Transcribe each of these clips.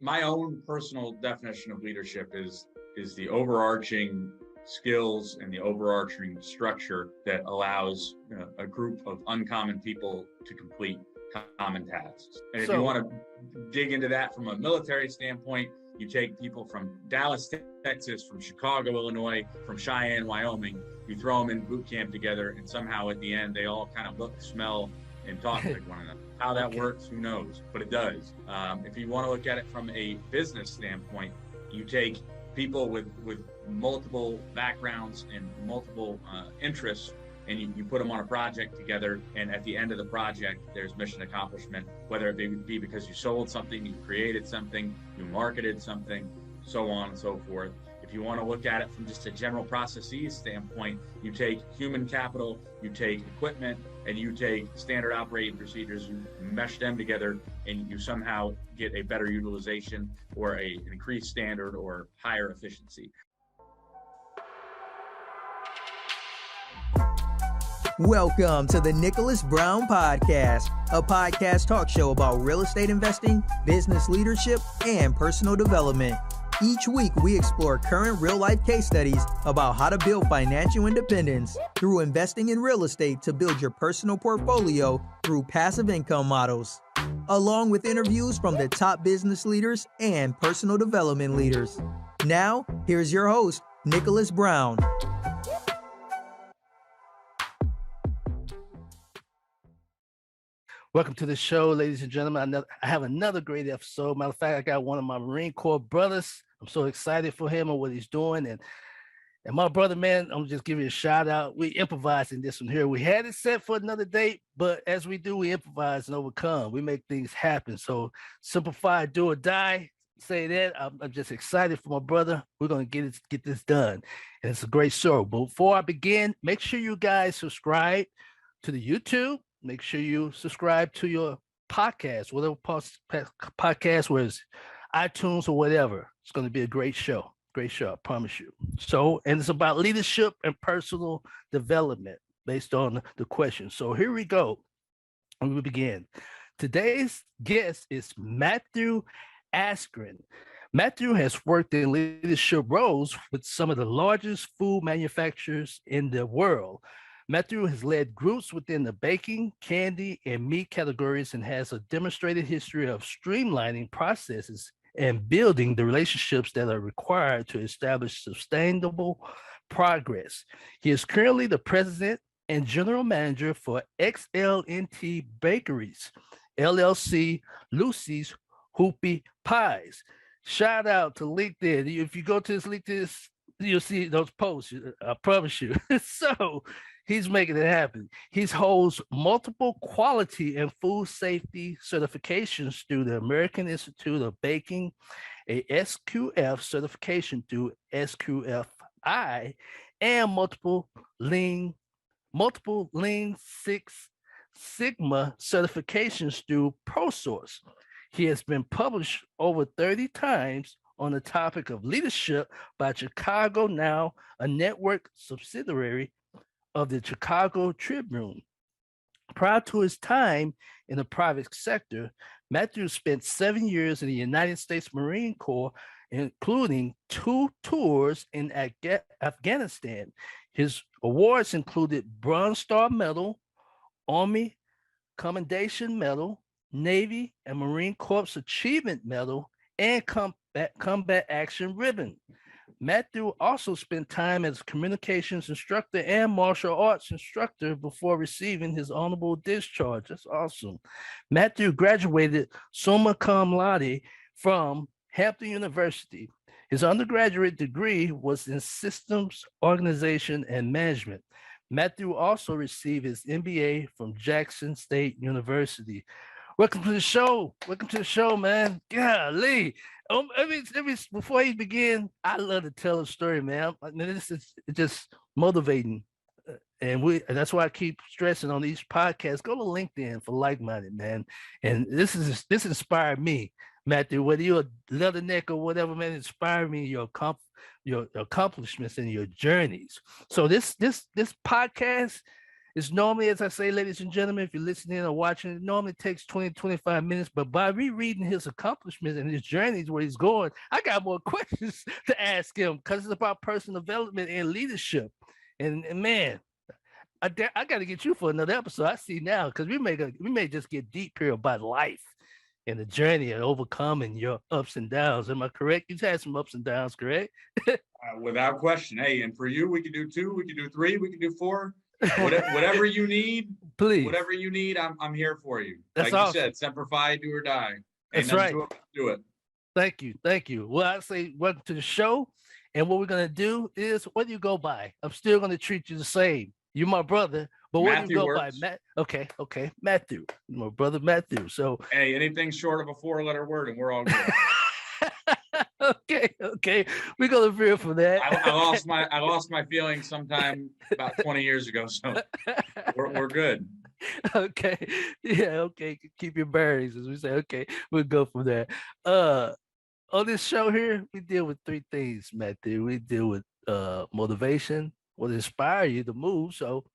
My own personal definition of leadership is the overarching skills and the overarching structure that allows a group of uncommon people to complete common tasks. And if you want to dig into that from a military standpoint, you take people from Dallas, Texas, from Chicago, Illinois, from Cheyenne, Wyoming, you throw them in boot camp together, and somehow at the end, they all kind of look, smell, and talk like one another. How that works, who knows, but it does. If you want to look at it from a business standpoint, you take people with multiple backgrounds and multiple interests, and you put them on a project together, and at the end of the project, there's mission accomplishment, whether it be because you sold something, you created something, you marketed something, so on and so forth. If you want to look at it from just a general processes standpoint, you take human capital, you take equipment, and you take standard operating procedures, you mesh them together, and you somehow get a better utilization or an increased standard or higher efficiency. Welcome to the Nicholas Brown Podcast, a podcast talk show about real estate investing, business leadership, and personal development. Each week, we explore current real-life case studies about how to build financial independence through investing in real estate to build your personal portfolio through passive income models, along with interviews from the top business leaders and personal development leaders. Now, here's your host, Nicholas Brown. Welcome to the show, ladies and gentlemen. I have another great episode. Matter of fact, I got one of my Marine Corps brothers. I'm so excited for him and what he's doing. And my brother, man, I'm just giving you a shout out. We improvising this one here. We had it set for another date, but as we do, we improvise and overcome. We make things happen. So simplify, do or die. Say that. I'm just excited for my brother. We're going to get this done. And it's a great show. But before I begin, make sure you guys subscribe to the YouTube. Make sure you subscribe to your podcast, whatever podcast, whether it's iTunes or whatever. It's going to be a great show. Great show, I promise you. So, and it's about leadership and personal development based on the question. So here we go. And we begin. Today's guest is Matthew Askren. Matthew has worked in leadership roles with some of the largest food manufacturers in the world. Matthew has led groups within the baking, candy, and meat categories and has a demonstrated history of streamlining processes and building the relationships that are required to establish sustainable progress. He is currently the president and general manager for XLNT Bakeries LLC, Lucies, Hoopie Pies. Shout out to LinkedIn. If you go to his LinkedIn, you'll see those posts. I promise you. So he's making it happen. He holds multiple quality and food safety certifications through the American Institute of Baking, a SQF certification through SQFI, and multiple Lean Six Sigma certifications through ProSource. He has been published over 30 times on the topic of leadership by Chicago Now, a network subsidiary of the Chicago Tribune. Prior to his time in the private sector, Matthew spent 7 years in the United States Marine Corps, including 2 tours in Afghanistan. His awards included Bronze Star Medal, Omni Commendation Medal, Navy and Marine Corps Achievement Medal, and Combat Action Ribbon. Matthew also spent time as a communications instructor and martial arts instructor before receiving his honorable discharge. That's awesome. Matthew graduated summa cum laude from Hampton University. His undergraduate degree was in systems, organization, and management. Matthew also received his MBA from Jackson State University. Welcome to the show. Welcome to the show, man. Golly. Before he begin, I love to tell a story, man. This is just motivating. And that's why I keep stressing on these podcasts. Go to LinkedIn for like-minded, man. And this inspired me, Matthew. Whether you're a leatherneck or whatever, man, inspired me your accomplishments and your journeys. So this podcast It's normally, as I say, ladies and gentlemen, if you're listening or watching, it normally takes 20, 25 minutes. But by rereading his accomplishments and his journeys, where he's going, I got more questions to ask him because it's about personal development and leadership. And man, I got to get you for another episode. I see now because we may just get deep here about life and the journey and overcoming your ups and downs. Am I correct? You've had some ups and downs, correct? Without question. Hey, and for you, we can do 2, we can do 3, we can do 4. Whatever you need, please. Whatever you need, I'm here for you. That's like awesome. You said, semper fi, do or die. That's right. Do it. Thank you. Well, I say welcome to the show, and what we're gonna do is, what do you go by? I'm still gonna treat you the same. You're my brother, but what do you go by? Matt? Okay, Matthew, my brother Matthew. So hey, anything short of a 4-letter word, and we're all good. Okay. We're gonna veer from that. I lost my feelings sometime about 20 years ago, so we're good. Okay. Yeah, okay. Keep your bearings, as we say. Okay, we'll go from there. On this show here, we deal with 3 things, Matthew. We deal with motivation, what inspire you to move. So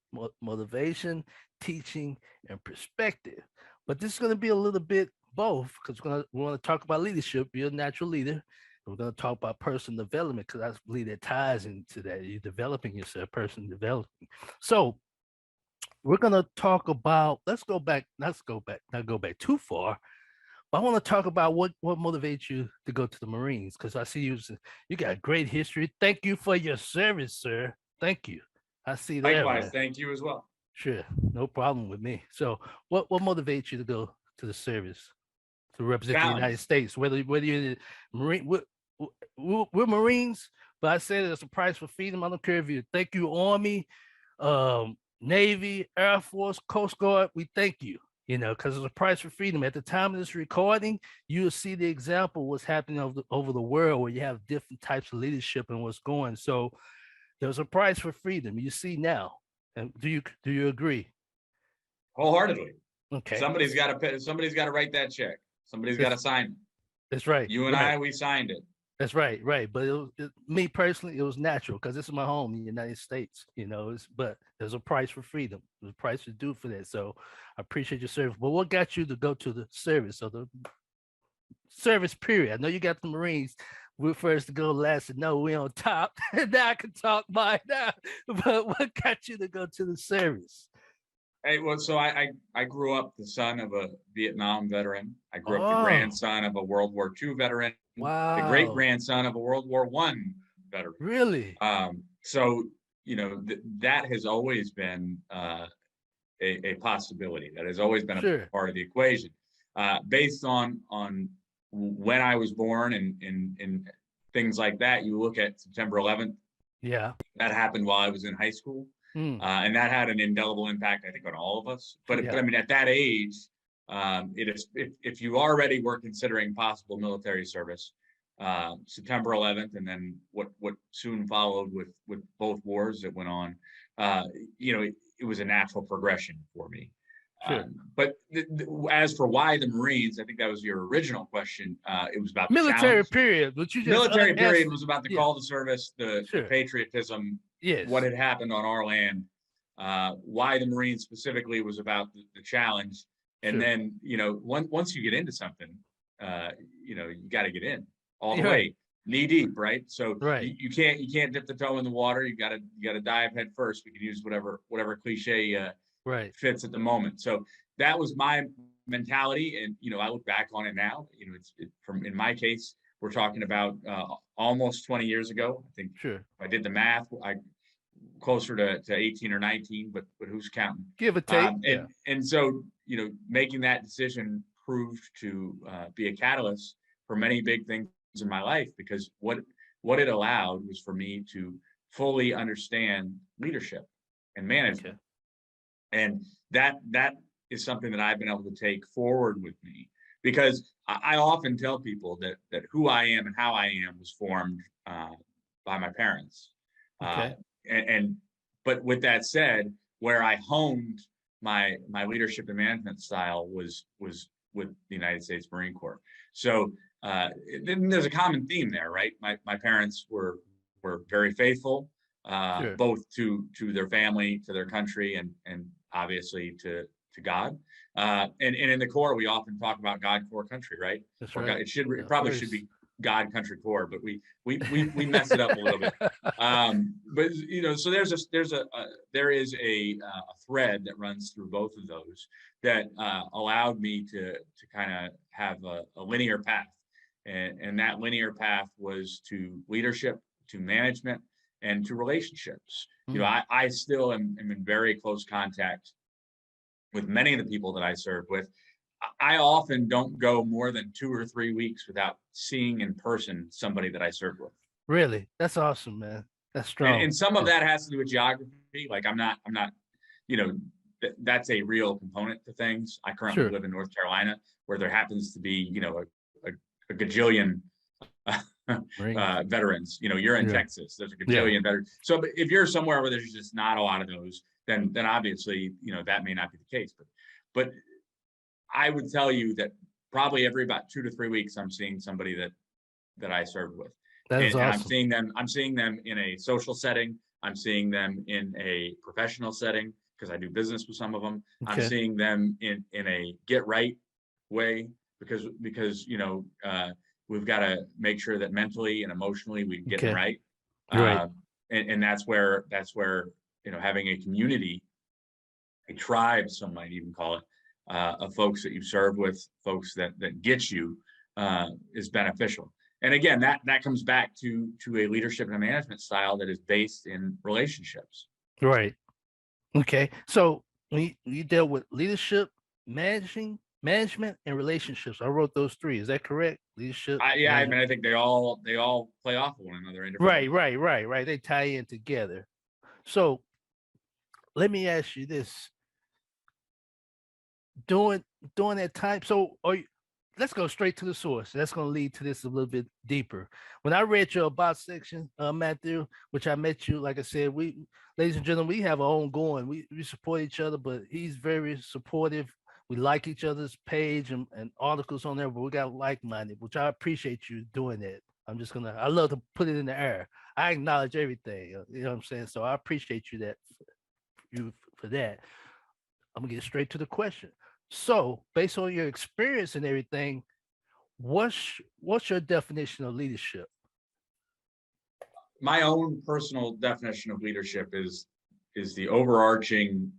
motivation, teaching, and perspective. But this is going to be a little bit both, because we want to talk about leadership. You're a natural leader. We're going to talk about personal development, because I believe that ties into that. You're developing yourself, personal development. So we're going to talk about, not go back too far, but I want to talk about what motivates you to go to the Marines, because I see you got great history. Thank you for your service, sir. Thank you. I see that. Likewise, thank you as well. Sure, no problem with me. So what motivates you to go to the service, to represent the United States, whether you're the Marine, we're Marines, but I say there's a price for freedom. I don't care if you thank you, Army, Navy, Air Force, Coast Guard, we thank you, because there's a price for freedom. At the time of this recording, you'll see the example what's happening over the world, where you have different types of leadership and what's going. So there's a price for freedom. You see now. And do you agree? Wholeheartedly. Okay. Somebody's got to write that check. Somebody's got to sign it. That's right. You and I, we signed it. That's right. But me personally, it was natural, because this is my home in the United States. But there's a price for freedom. There's a price to do for that. So I appreciate your service. But what got you to go to the service, or the service period? I know you got the Marines. We're first to go, last to know. We on top. Now I can talk mine now. But what got you to go to the service? Hey, well, so I grew up the son of a Vietnam veteran. I grew up the grandson of a World War II veteran. Wow. The great grandson of a World War I veteran. Really? So that has always been a possibility. That has always been a part of the equation, based on when I was born and things like that. You look at September 11th. Yeah. That happened while I was in high school. And that had an indelible impact, I think, on all of us. But I mean, at that age, it is, if you already were considering possible military service, September 11th, and then what soon followed with both wars that went on, it was a natural progression for me. Sure. But as for why the Marines, I think that was your original question. It was about military period. But you just military period was about the call to service, the patriotism. Yes. What had happened on our land, why the Marines specifically was about the challenge. And then, once you get into something, you got to get in all the way, knee deep, right? So you can't dip the toe in the water. You got to dive head first. We can use whatever cliche fits at the moment. So that was my mentality, and I look back on it now. In my case, we're talking about almost 20 years ago. I think if I did the math, closer to 18 or 19, but who's counting? Give or take. And so, making that decision proved to be a catalyst for many big things in my life, because what it allowed was for me to fully understand leadership and management. And that is something that I've been able to take forward with me, because I often tell people that who I am and how I am was formed by my parents. But with that said, where I honed my leadership and management style was with the United States Marine Corps. So then there's a common theme there, right? My parents were very faithful. Sure. both to their family, to their country, and obviously to God. And in the core, we often talk about God, core, country, right? That's Or right. God, it Yeah, probably should first. be God, country, core, but we mess it up a little bit. But so there is a thread that runs through both of those that allowed me to kind of have a linear path, and that linear path was to leadership, to management, and to relationships. I still am in very close contact with many of the people that I serve with. I often don't go more than 2 or 3 weeks without seeing in person somebody that I serve with. Really? That's awesome, man. That's strong. And some of that has to do with geography. Like I'm not, that's a real component to things. I currently Sure. live in North Carolina, where there happens to be, a gajillion veterans. You're in Texas, there's a gajillion veterans. So if you're somewhere where there's just not a lot of those, then obviously, that may not be the case. But I would tell you that probably every about 2 to 3 weeks, I'm seeing somebody that I served with. That is and awesome. I'm seeing them in a social setting. I'm seeing them in a professional setting because I do business with some of them. Okay. I'm seeing them in a get right way because we've got to make sure that mentally and emotionally we get them right. Right. And that's where having a community, a tribe, some might even call it, of folks that you serve with, folks that get you, is beneficial. And again, that comes back to a leadership and a management style that is based in relationships. Right. Okay. So you dealt with leadership, management, and relationships. I wrote those three. Is that correct? Leadership. I think they all play off of one another in different ways. Right. They tie in together. So let me ask you this. During that time, let's go straight to the source. That's going to lead to this a little bit deeper. When I read your about section, Matthew, which I met you, like I said, ladies and gentlemen, we have our own going. We support each other, but he's very supportive. We like each other's page and articles on there, but we got like-minded, which I appreciate you doing that. I love to put it in the air. I acknowledge everything. You know what I'm saying? So I appreciate you for that. I'm gonna get straight to the question. So, based on your experience and everything, what's your definition of leadership? My own personal definition of leadership is the overarching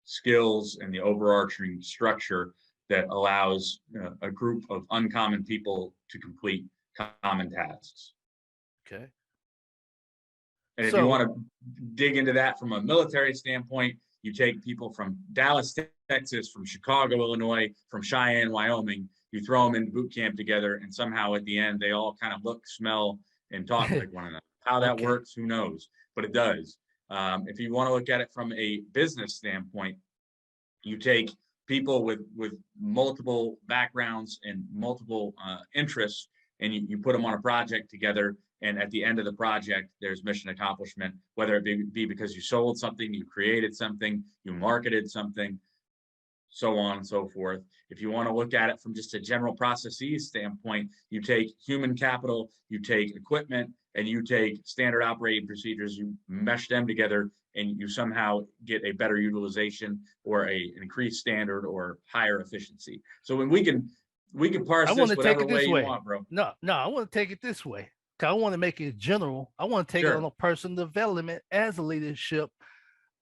skills and the overarching structure that allows a group of uncommon people to complete common tasks. Okay. And if you want to dig into that from a military standpoint, you take people from Dallas, Texas, from Chicago, Illinois, from Cheyenne, Wyoming, you throw them in boot camp together, and somehow at the end, they all kind of look, smell, and talk like one another. How that works, who knows? But it does. If you want to look at it from a business standpoint, you take people with multiple backgrounds and multiple interests, and you put them on a project together. And at the end of the project, there's mission accomplishment, whether it be because you sold something, you created something, you marketed something, so on and so forth. If you want to look at it from just a general processes standpoint, you take human capital, you take equipment, and you take standard operating procedures, you mesh them together, and you somehow get a better utilization or an increased standard or higher efficiency. So when we can parse this whatever way you want, bro. No, I want to take it this way. I want to make it general. I want to take it on a personal development as a leadership,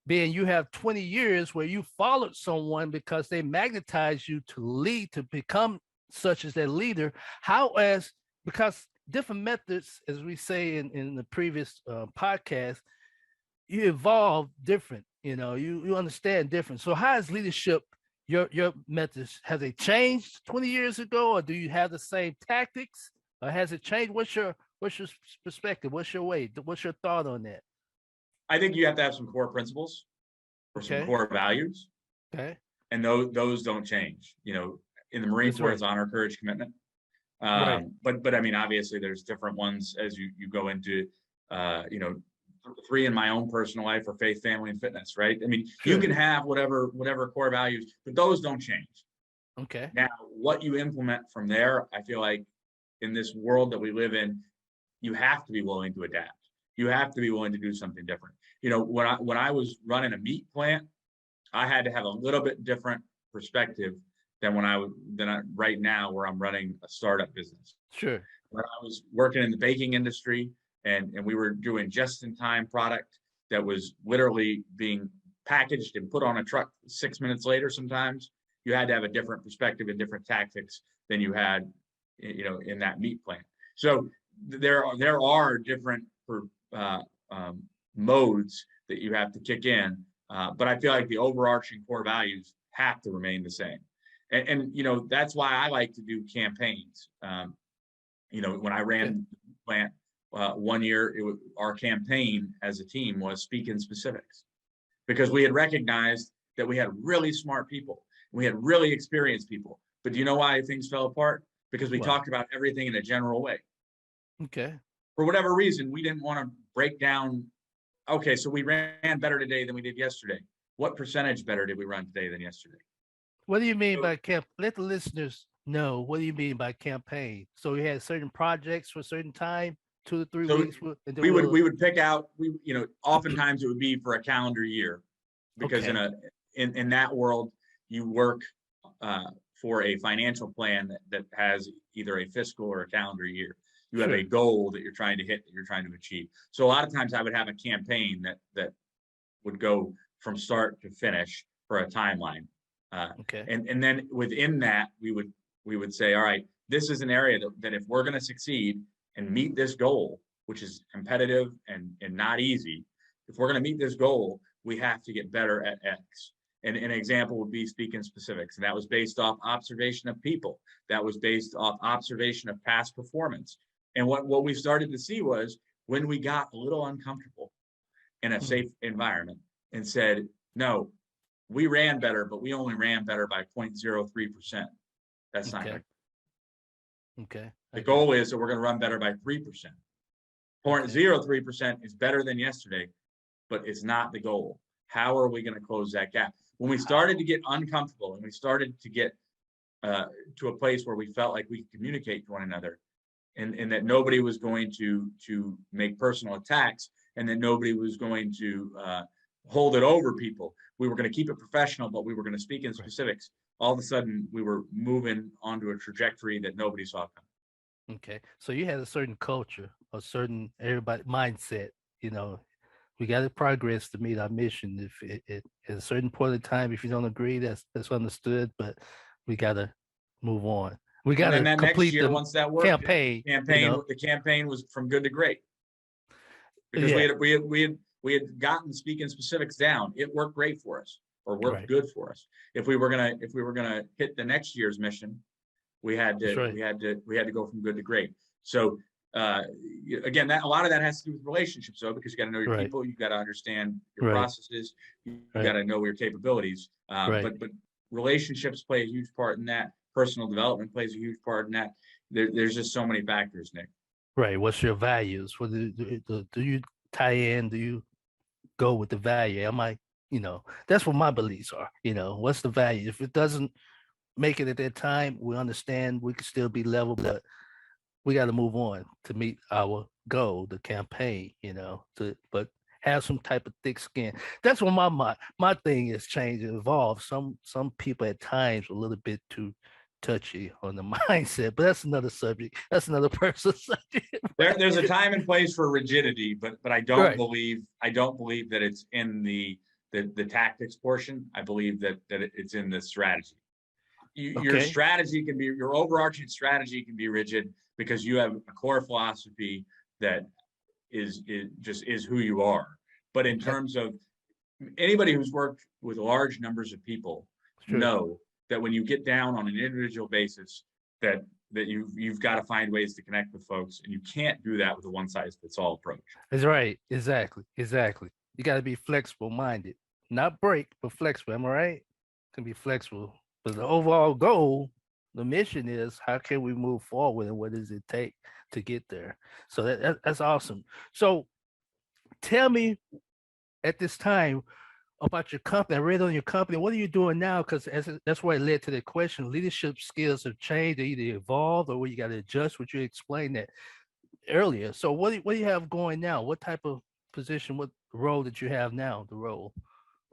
being you have 20 years where you followed someone because they magnetized you to lead, to become such as their leader. Because different methods, as we say in the previous podcast, you evolve different, you understand different. So how is leadership, your methods, has it changed 20 years ago, or do you have the same tactics, or has it changed? What's your perspective? What's your way? What's your thought on that? I think you have to have some core principles or some core values. Okay. And those don't change. In the Marine Corps, it's honor, courage, commitment. But I mean, obviously there's different ones as you go into, 3 in my own personal life are faith, family, and fitness, right? I mean, you can have whatever core values, but those don't change. Okay. Now, what you implement from there, I feel like in this world that we live in, you have to be willing to adapt. you have to be willing to do something different. When I was running a meat plant, I had to have a little bit different perspective than right now, where I'm running a startup business. Sure. When I was working in the baking industry, and we were doing just-in-time product that was literally being packaged and put on a truck 6 minutes later, sometimes you had to have a different perspective and different tactics than you had, in that meat plant. So there are different modes that you have to kick in, but I feel like the overarching core values have to remain the same. And that's why I like to do campaigns. When I ran the plant 1 year, our campaign as a team was speak in specifics, because we had recognized that we had really smart people, we had really experienced people. But do you know why things fell apart? Because we talked about everything in a general way. Okay. For whatever reason, we didn't want to break down. Okay, so we ran better today than we did yesterday. What percentage better did we run today than yesterday? What do you mean by camp? Let the listeners know. What do you mean by campaign? So we had certain projects for a certain time, 2 to 3 weeks. And we would pick out. Oftentimes it would be for a calendar year, because in that world you work for a financial plan that has either a fiscal or a calendar year. You have a goal that you're trying to hit, that you're trying to achieve. So a lot of times I would have a campaign that would go from start to finish for a timeline. And then within that, we would say, all right, this is an area that if we're going to succeed and meet this goal, which is competitive and not easy, if we're going to meet this goal, we have to get better at X. And an example would be speak in specifics. And that was based off observation of people. That was based off observation of past performance. And what we started to see was, when we got a little uncomfortable in a safe environment and said, no, we ran better, but we only ran better by 0.03%. That's not good. Okay. The goal is that we're going to run better by 3%. 0.03% is better than yesterday, but it's not the goal. How are we going to close that gap? When we started to get uncomfortable and we started to get to a place where we felt like we could communicate to one another, and that nobody was going to make personal attacks, and that nobody was going to hold it over people. We were going to keep it professional, but we were going to speak in specifics. All of a sudden, we were moving onto a trajectory that nobody saw coming. Okay. So you had a certain culture, a certain everybody mindset, we got to progress to meet our mission. If at a certain point in time, if you don't agree, that's understood, but we got to move on. We got to complete next year, once that worked, campaign. The campaign was from good to great, because we had gotten speak in specifics down. It worked great for us, or worked good for us. If we were gonna hit the next year's mission, we had to go from good to great. So again, a lot of that has to do with relationships, though, because you got to know your people, you got to understand your processes, you got to know your capabilities. But relationships play a huge part in that. Personal development plays a huge part in that. There's just so many factors, Nick. Right. What's your values? What do you tie in? Do you go with the value? That's what my beliefs are. What's the value? If it doesn't make it at that time, we understand we can still be level, but we got to move on to meet our goal, the campaign, but have some type of thick skin. That's what my thing is, change and evolve. Some people at times a little bit too touchy on the mindset, but that's another subject. That's another personal subject. There's a time and place for rigidity, but I don't believe that it's in the tactics portion. I believe that it's in the strategy. Your strategy can be, your overarching strategy can be rigid, because you have a core philosophy that is who you are. But in terms of anybody who's worked with large numbers of people know that when you get down on an individual basis, that you've got to find ways to connect with folks, and you can't do that with a one-size-fits-all approach. That's right. Exactly. You got to be flexible minded, not break, but flexible. Am I right? Can be flexible, but the overall goal, the mission is, how can we move forward, and what does it take to get there? So that's awesome. So tell me at this time about your company. I read on your company. What are you doing now? Because that's why it led to the question. Leadership skills have changed. They either evolved or you got to adjust. Would you explain that? earlier. So what do you have going now? What type of position, what role that you have now, the role?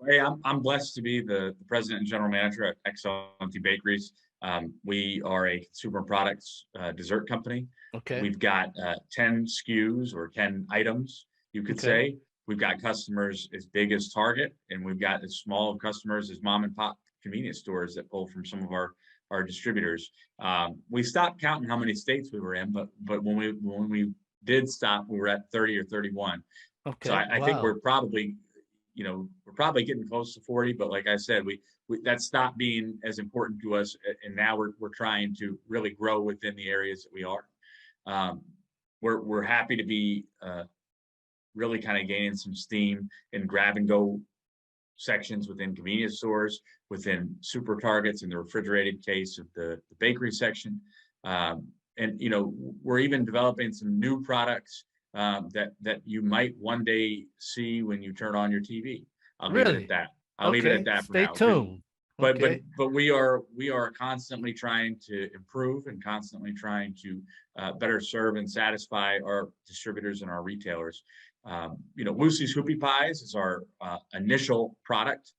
Hey, I'm blessed to be the president and general manager at XLNT Bakeries. We are a consumer products dessert company. Okay. We've got 10 SKUs or 10 items, you could Okay. say. We've got customers as big as Target, and we've got as small customers as mom and pop convenience stores that pull from some of our distributors. We stopped counting how many states we were in, but when we did stop, we were at 30 or 31. So Okay. I think Wow. we're probably getting close to 40, but like I said, we that stopped being as important to us, and now we're trying to really grow within the areas that we are. We're happy to be really kind of gaining some steam in grab and go sections within convenience stores, within super targets, in the refrigerated case of the bakery section. And we're even developing some new products that you might one day see when you turn on your TV. I'll leave it at Really? that. I'll leave it at Okay. that for Stay now. 'Cause- tuned. But Okay. we are constantly trying to improve and constantly trying to better serve and satisfy our distributors and our retailers. Lucy's Hoopie Pies is our initial product.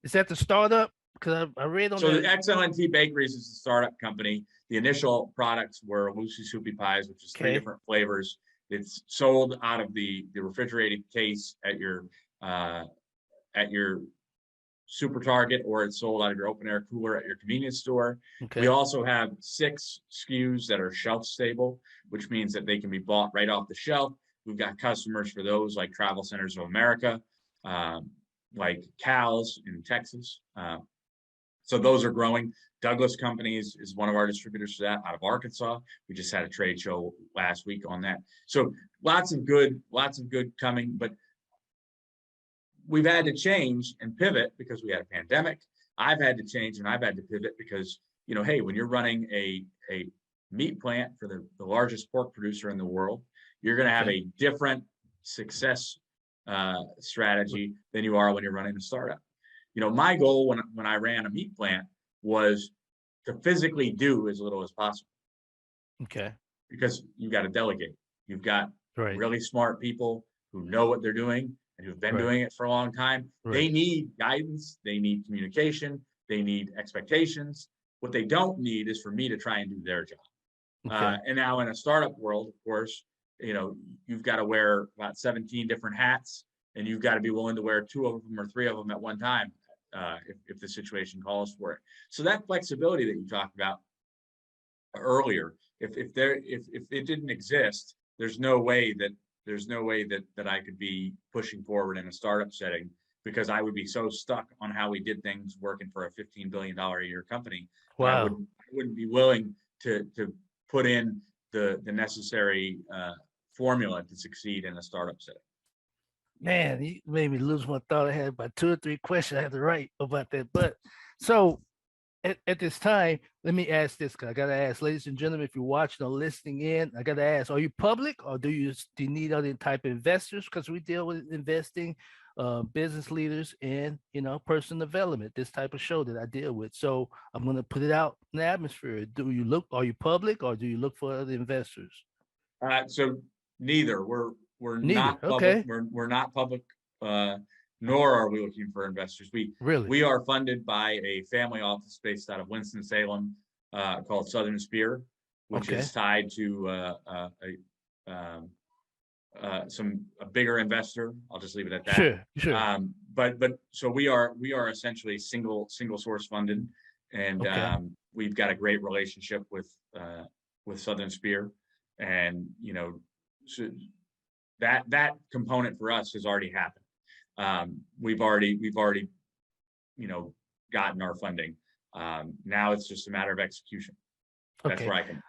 Is that the startup? Because I read on So the the XLNT Bakeries is the startup company. The initial products were Lucy's Hoopie Pies, which is three okay. different flavors. It's sold out of the refrigerated case at your super target, or it's sold out of your open air cooler at your convenience store. Okay. We also have 6 SKUs that are shelf stable, which means that they can be bought right off the shelf. We've got customers for those like Travel Centers of America, like Cal's in Texas. So those are growing. Douglas Companies is one of our distributors for that out of Arkansas. We just had a trade show last week on that. So lots of good coming, but we've had to change and pivot because we had a pandemic. I've had to change and I've had to pivot because, hey, when you're running a meat plant for the largest pork producer in the world, you're going to have a different success strategy than you are when you're running a startup. My goal when I ran a meat plant was to physically do as little as possible. Okay. Because you've got to delegate. You've got really smart people who know what they're doing and who've been doing it for a long time. They need guidance. They need communication. They need expectations. What they don't need is for me to try and do their job. And now in a startup world, of course, you've got to wear about 17 different hats, and you've got to be willing to wear 2 of them or 3 of them at one time if the situation calls for it. So that flexibility that you talked about earlier, if it didn't exist, there's no way that I could be pushing forward in a startup setting, because I would be so stuck on how we did things working for a $15 billion a year company. Wow. I wouldn't be willing to put in the necessary formula to succeed in a startup setting. Man, you made me lose my thought. I had about 2 or 3 questions I had to write about that. But so at this time, let me ask this, because I got to ask, ladies and gentlemen, if you're watching or listening in, I got to ask, are you public, or do you need other type of investors? Because we deal with investing, business leaders, and, personal development, this type of show that I deal with. So I'm going to put it out in the atmosphere. Are you public, or do you look for other investors? So neither. We're Neither. not public. We're not public, nor are we looking for investors. We are funded by a family office based out of Winston-Salem called Southern Spear, which is tied to a bigger investor. I'll just leave it at that. Sure. But so we are essentially single source funded, and we've got a great relationship with Southern Spear, and so that component for us has already happened. We've already gotten our funding. Now it's just a matter of execution. That's where I can.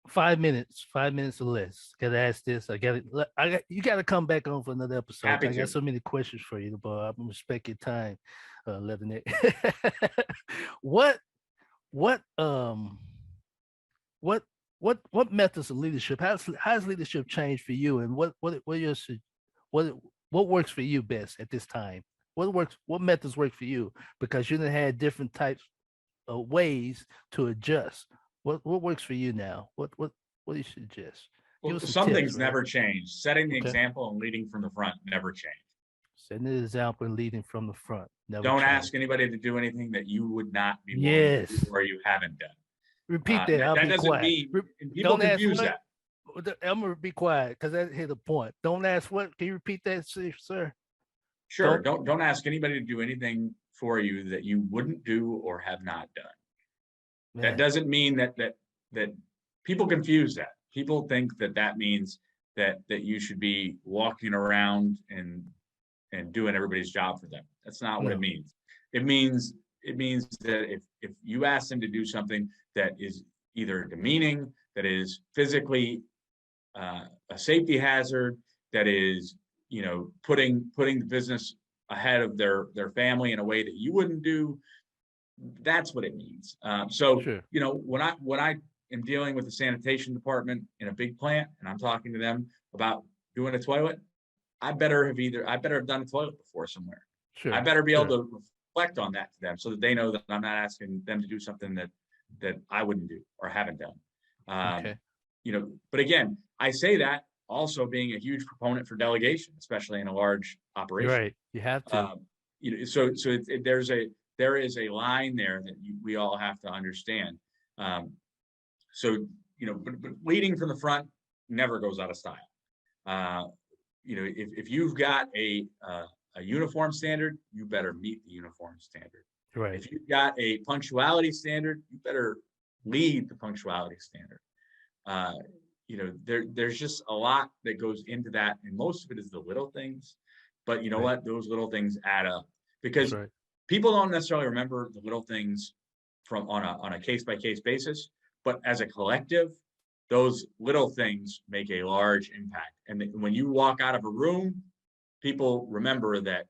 5 minutes or less. Gotta ask this. You gotta come back on for another episode. I got so many questions for you, but I'm gonna respect your time, Leatherneck. What methods of leadership? How's leadership changed for you, and what works for you best at this time? What methods work for you? Because you done had different types of ways to adjust. What works for you now? What do you suggest? Well, us some some tips, things right? never change. Setting the Okay. example and leading from the front never change. Setting the example and leading from the front. Never Don't change. ask anybody to do anything that you would not be willing to Yes. do or you haven't done. Repeat that. I'll That be doesn't quiet. mean, and people Don't ask confuse what. that. I'm gonna be quiet because that hit a point. Don't ask what. Can you repeat that, sir? Sure. Don't ask anybody to do anything for you that you wouldn't do or have not done. Man. That doesn't mean that people confuse that. People think that means that you should be walking around and doing everybody's job for them. That's not what it means. It means that if you ask them to do something that is either demeaning, that is physically a safety hazard, that is, putting the business ahead of their family in a way that you wouldn't do, that's what it means. Sure. When I am dealing with the sanitation department in a big plant and I'm talking to them about doing a toilet, I better have done a toilet before somewhere. Sure. I better be able to reflect on that to them so that they know that I'm not asking them to do something that I wouldn't do or haven't done. Okay. But again, I say that also being a huge proponent for delegation, especially in a large operation. You're right. You have to. So there is a line there that we all have to understand. But leading from the front never goes out of style. If you've got a uniform standard, you better meet the uniform standard. Right. If you've got a punctuality standard, you better lead the punctuality standard. There's just a lot that goes into that, and most of it is the little things. But you know what? Those little things add up because people don't necessarily remember the little things from on a case-by-case basis, but as a collective, those little things make a large impact. And when you walk out of a room, people remember that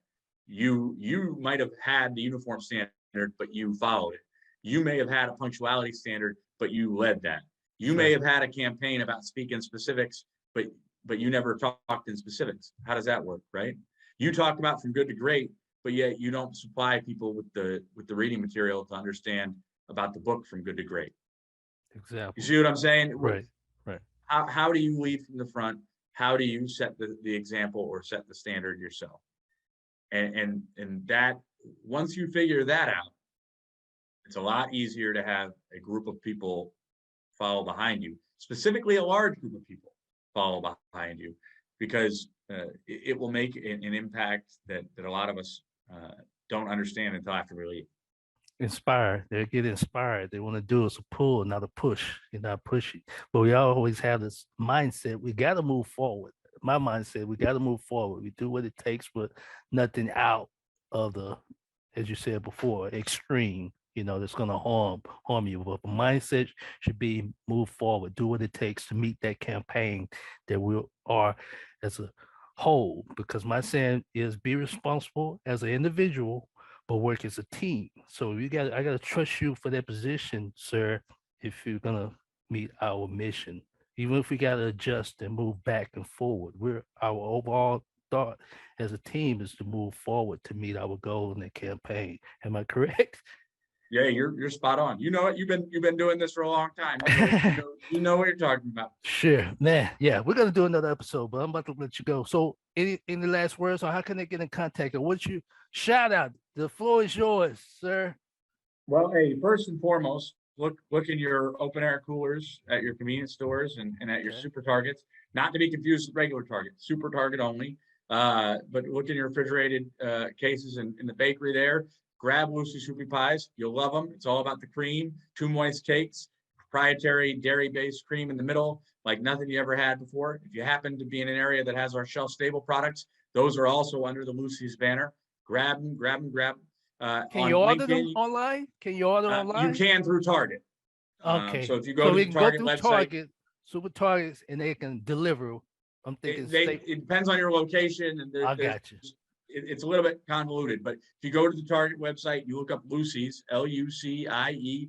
you might have had the uniform standard, but you followed it. You may have had a punctuality standard, but you led that. You may have had a campaign about speaking specifics, but you never talked in specifics. How does that work, right? You talk about from good to great, but yet you don't supply people with the reading material to understand about the book From Good to Great. Exactly. You see what I'm saying? Right. How do you lead from the front? How do you set the example or set the standard yourself? And that, once you figure that out, it's a lot easier to have a group of people follow behind you, specifically a large group of people follow behind you, because it will make an impact that a lot of us don't understand until after we leave. Inspired. They get inspired. They want to do is a pull, not a push. You're not pushy. But we always have this mindset. We got to move forward. My mindset, we got to move forward. We do what it takes, but nothing out of the, as you said before, extreme, that's going to harm you. But the mindset should be move forward, do what it takes to meet that campaign that we are as a whole. Because my saying is be responsible as an individual, but work as a team. So I got to trust you for that position, sir, if you're going to meet our mission. Even if we got to adjust and move back and forward, our overall thought as a team is to move forward to meet our goal in the campaign. Am I correct? Yeah, you're spot on. You know what? You've been doing this for a long time. You know what you're talking about. Sure, man. Yeah, we're gonna do another episode, but I'm about to let you go. So, any last words, or how can they get in contact? Or what you shout out? The floor is yours, sir. Well, hey, first and foremost, look in your open air coolers at your convenience stores and at your super targets, not to be confused with regular Target, super Target only. But look in your refrigerated cases in the bakery there. Grab Lucy's hoopie pies. You'll love them. It's all about the cream, 2 moist cakes, proprietary dairy-based cream in the middle, like nothing you ever had before. If you happen to be in an area that has our shelf-stable products, those are also under the Lucy's banner. Grab them. Can you order them online? You can through Target. Okay. So if you go to the Target website, super Targets, and they can deliver. I'm thinking it depends on your location, and I got you. It's a little bit convoluted, but if you go to the Target website, you look up Lucy's, LUCIE ''S,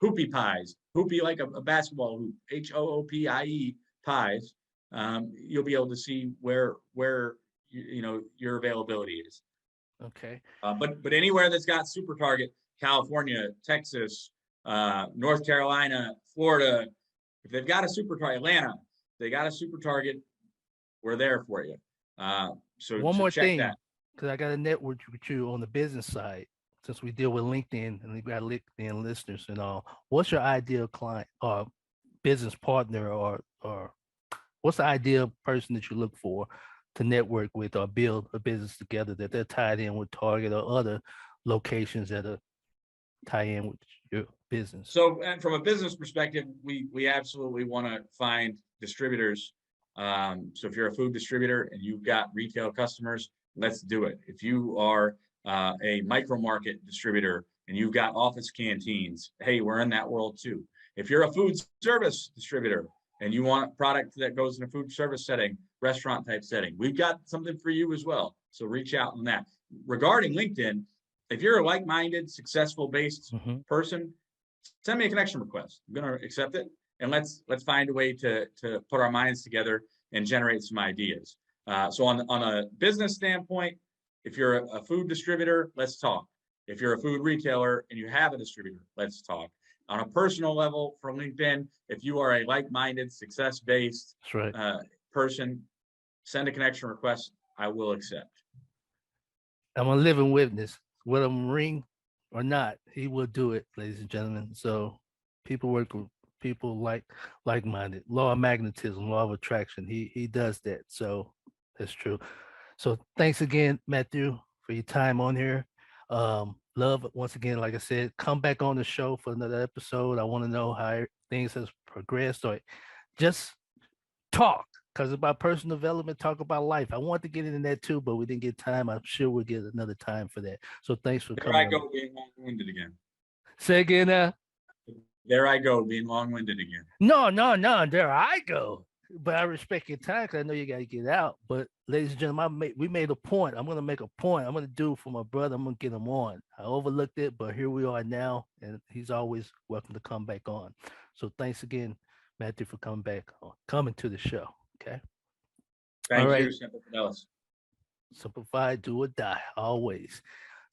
hoopie pies, hoopie like a basketball hoop, HOOPIE pies. You'll be able to see where your availability is. Okay. But anywhere that's got Super Target, California, Texas, North Carolina, Florida, If they've got a super target, Atlanta, they got a super target, we're there for you. So one more check thing, that. because I got to network with you on the business side, since we deal with LinkedIn and we got LinkedIn listeners and all. What's your ideal client or business partner, or what's the ideal person that you look for to network with or build a business together, that they're tied in with Target or other locations that are tie in with your business? So, and from a business perspective, we absolutely want to find distributors. So if you're a food distributor and you've got retail customers, let's do it. If you are a micro market distributor and you've got office canteens, hey, we're in that world too. If you're a food service distributor and you want a product that goes in a food service setting, restaurant type setting, we've got something for you as well. So reach out on that. Regarding LinkedIn, if you're a like-minded, successful based person, send me a connection request. I'm going to accept it. And let's find a way to put our minds together and generate some ideas. So on a business standpoint, if you're a food distributor, let's talk. If you're a food retailer and you have a distributor, let's talk. On a personal level for LinkedIn, if you are a like-minded, success-based person, send a connection request. I will accept. I'm a living witness. Whether I'm Marine or not, he will do it, ladies and gentlemen. So people work with people like-minded. Law of magnetism, law of attraction. He does that. So that's true. So thanks again, Matthew, for your time on here. Love, once again, like I said, come back on the show for another episode. I want to know how things has progressed, or just talk, because it's about personal development, talk about life. I want to get into that too, but we didn't get time. I'm sure we'll get another time for that. So thanks for coming. There I go being long-winded again. Say again. There I go being long-winded again. No. There I go. But I respect your time because I know you got to get out. But ladies and gentlemen, we made a point. I'm going to make a point. I'm going to do for my brother. I'm going to get him on. I overlooked it, but here we are now, and he's always welcome to come back on. So thanks again, Matthew, for coming to the show. Okay. Thank you, Simple Fidelis. Simplify, do or die, always.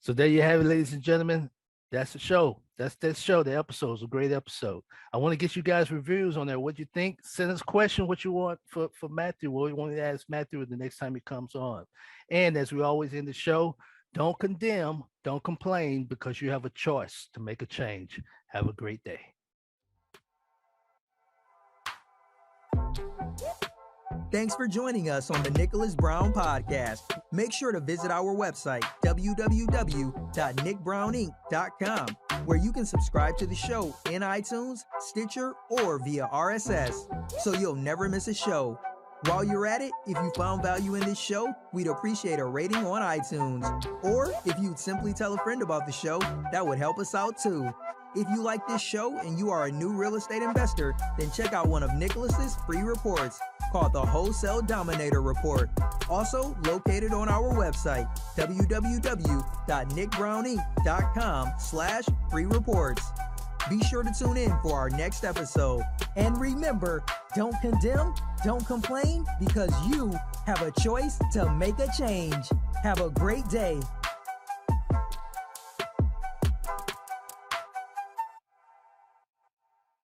So there you have it, ladies and gentlemen. That's the show. That's that show. The episode is a great episode. I want to get you guys reviews on there. What you think? Send us a question. What you want for Matthew? What you want to ask Matthew the next time he comes on? And as we always end the show, don't condemn, don't complain, because you have a choice to make a change. Have a great day. Thanks for joining us on the Nicholas Brown Podcast. Make sure to visit our website, www.nickbrowninc.com, where you can subscribe to the show in iTunes, Stitcher, or via RSS, so you'll never miss a show. While you're at it, if you found value in this show, we'd appreciate a rating on iTunes. Or if you'd simply tell a friend about the show, that would help us out too. If you like this show and you are a new real estate investor, then check out one of Nicholas's free reports called the Wholesale Dominator Report, also located on our website, www.nickbrowninc.com/free reports. Be sure to tune in for our next episode. And remember, don't condemn, don't complain, because you have a choice to make a change. Have a great day.